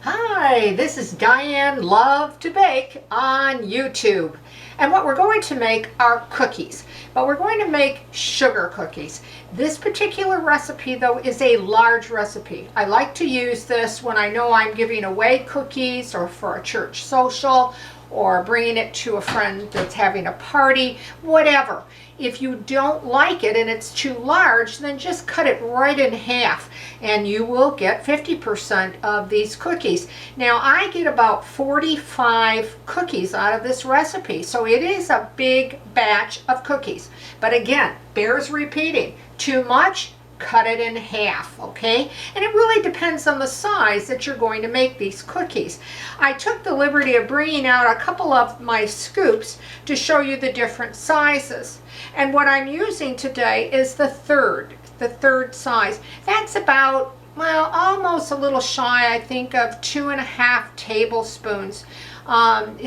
Hi, this is Diane Lovetobake on YouTube. And what we're going to make are cookies, but we're going to make sugar cookies. This particular recipe though is a large recipe. I like to use this when I know I'm giving away cookies or for a church social or bringing it to a friend that's having a party, whatever. If you don't like it and it's too large, then just cut it right in half and you will get 50% of these cookies. Now I get about 45 cookies out of this recipe, so it is a big batch of cookies. But again, bears repeating, too much, cut it in half, okay? And it really depends on the size that you're going to make these cookies. I took the liberty of bringing out a couple of my scoops to show you the different sizes. And what I'm using today is the third size. That's about, well, almost a little shy, I think, of 2.5 tablespoons.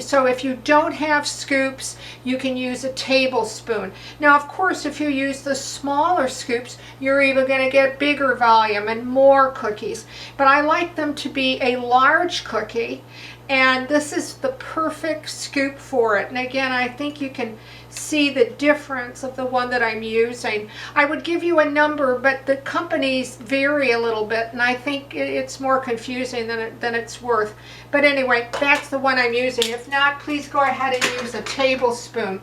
So if you don't have scoops, you can use a tablespoon. Now, of course, if you use the smaller scoops, you're even going to get bigger volume and more cookies. But I like them to be a large cookie, and this is the perfect scoop for it. And again, I think you can see the difference of the one that I'm using. I would give you a number, but the companies vary a little bit, and I think it's more confusing than it's worth. But anyway, that's the one I'm using. If not, please go ahead and use a tablespoon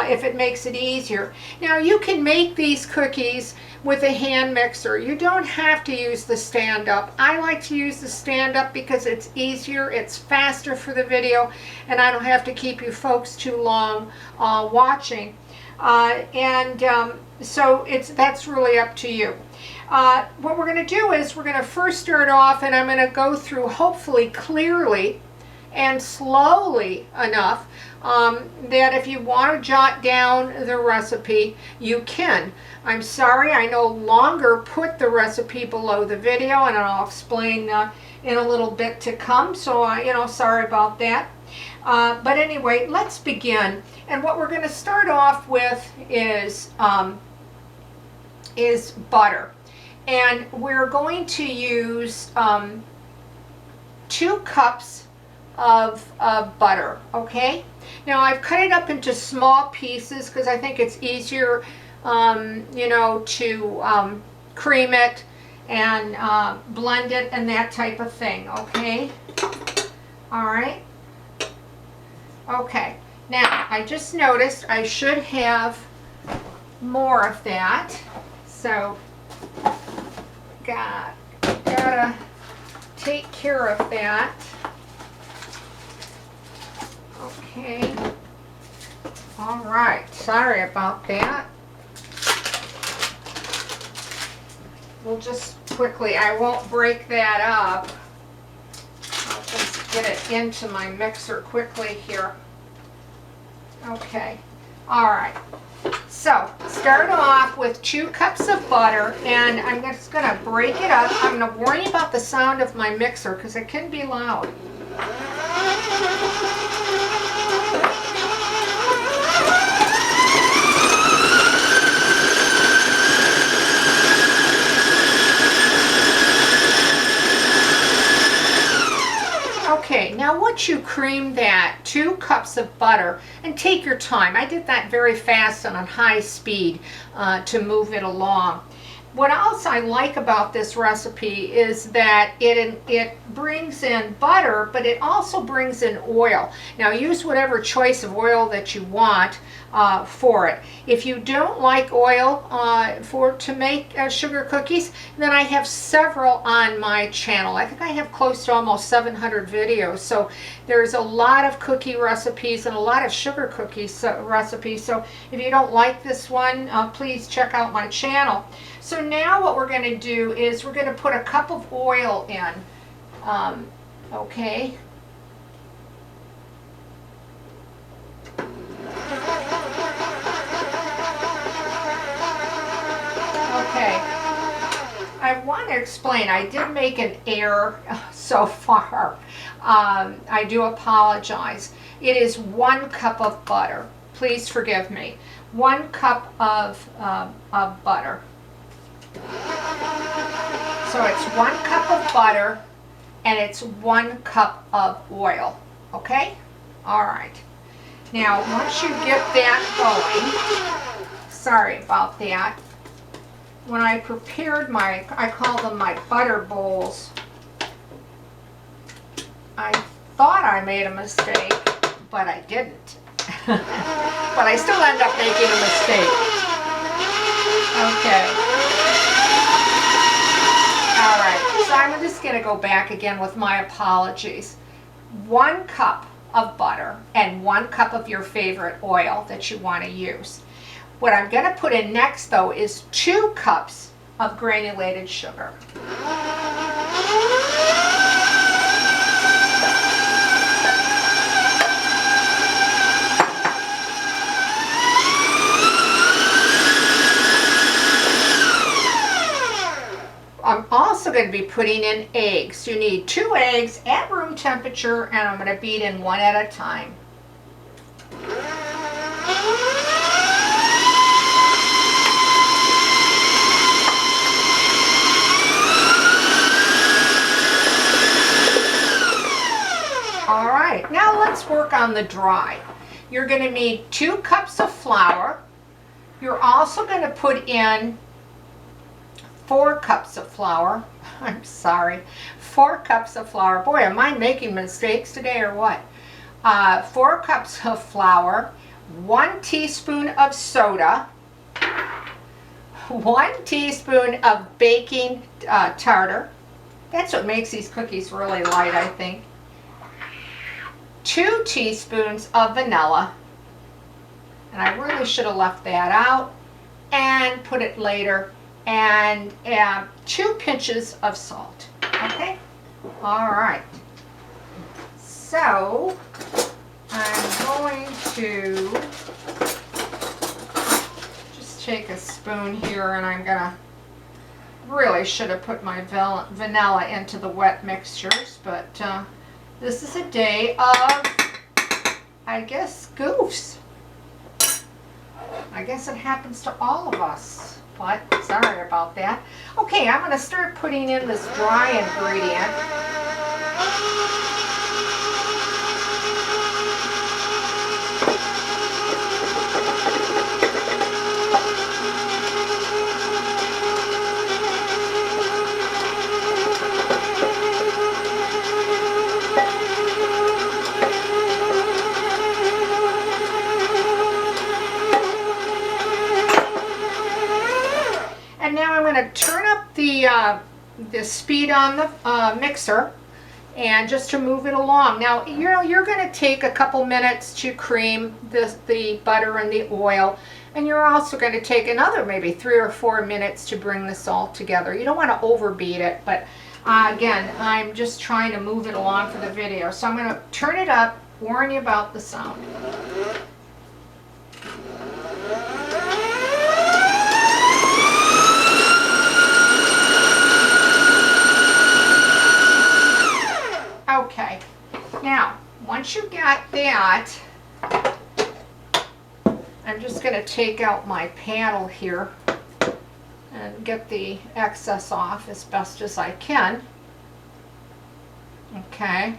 if it makes it easier. Now, you can make these cookies with a hand mixer. You don't have to use the stand-up. I like to use the stand-up because it's easier, it's faster for the video, and I don't have to keep you folks too long watching. So that's really up to you. What we're going to do is we're going to first start off, and I'm going to go through hopefully clearly and slowly enough that if you want to jot down the recipe, you can. I'm sorry, I no longer put the recipe below the video, and I'll explain in a little bit to come, so sorry about that. But anyway, let's begin. And what we're going to start off with is butter. And we're going to use 2 cups of butter, okay? Now I've cut it up into small pieces because I think it's easier, to cream it and blend it and that type of thing, okay? All right. Okay. Now, I just noticed I should have more of that, so gotta take care of that. Okay. All right. Sorry about that. We'll just quickly, I won't break that up. I'll just get it into my mixer quickly here. Okay. All right. So, start off with 2 cups of butter, and I'm just going to break it up. I'm going to warn you about the sound of my mixer because it can be loud. Okay, now once you cream that 2 cups of butter, and take your time. I did that very fast and on high speed to move it along. What else I like about this recipe is that it brings in butter, but it also brings in oil. Now use whatever choice of oil that you want for it. If you don't like oil to make sugar cookies, then I have several on my channel. I think I have close to almost 700 videos. So there's a lot of cookie recipes and a lot of sugar cookies recipes. So if you don't like this one, please check out my channel. So now what we're going to do is we're going to put a cup of oil in. Okay. Okay. I want to explain, I did make an error so far. I do apologize. It is 1 cup of butter. Please forgive me. 1 cup of butter. So it's 1 cup of butter and it's 1 cup of oil. Okay? All right. Now, once you get that going, sorry about that. When I prepared I call them my butter bowls, I thought I made a mistake, but I didn't. But I still end up making a mistake. Okay. All right, so I'm just going to go back again with my apologies. 1 cup of butter and 1 cup of your favorite oil that you want to use. What I'm going to put in next, though, is 2 cups of granulated sugar. I'm also going to be putting in eggs. You need 2 eggs at room temperature, and I'm going to beat in 1 at a time. All right, now let's work on the dry. You're going to need 2 cups of flour. You're also going to put in 4 cups of flour. I'm sorry, 4 cups of flour. Boy, am I making mistakes today or what? 4 cups of flour, 1 teaspoon of soda, 1 teaspoon of baking tartar. That's what makes these cookies really light, I think. 2 teaspoons of vanilla, and I really should have left that out and put it later, and 2 pinches of salt. Okay? All right. So I'm going to just take a spoon here, and I'm gonna, really should have put my vanilla into the wet mixtures, but this is a day of, I guess, goofs. I guess it happens to all of us, but sorry about that. Okay, I'm going to start putting in this dry ingredient. And now I'm going to turn up the speed on the mixer, and just to move it along. Now you're going to take a couple minutes to cream the butter and the oil, and you're also going to take another maybe 3 or 4 minutes to bring this all together. You don't want to overbeat it, but again, I'm just trying to move it along for the video. So I'm going to turn it up, warn you about the sound. Okay, now once you got that, I'm just going to take out my paddle here and get the excess off as best as I can. Okay.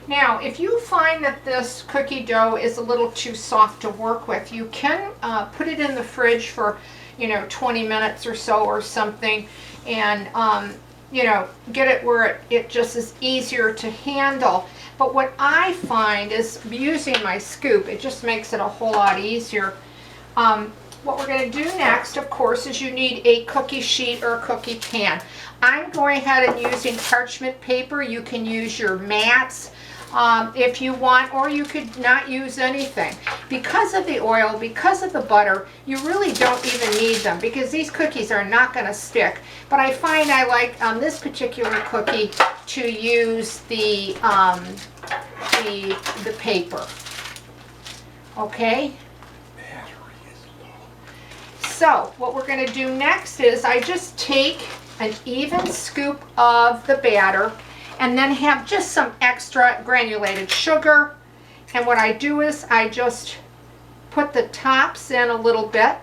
Now, if you find that this cookie dough is a little too soft to work with, you can put it in the fridge for, 20 minutes or so or something, and get it where it just is easier to handle. But what I find is using my scoop, it just makes it a whole lot easier. What we're going to do next, of course, is you need a cookie sheet or a cookie pan. I'm going ahead and using parchment paper. You can use your mats if you want, or you could not use anything. Because of the oil, because of the butter, you really don't even need them, because these cookies are not going to stick. But I find I like on this particular cookie to use the paper. Okay. So what we're going to do next is I just take an even scoop of the batter, and then have just some extra granulated sugar. And what I do is I just put the tops in a little bit,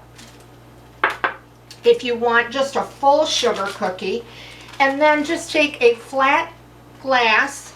if you want just a full sugar cookie, and then just take a flat glass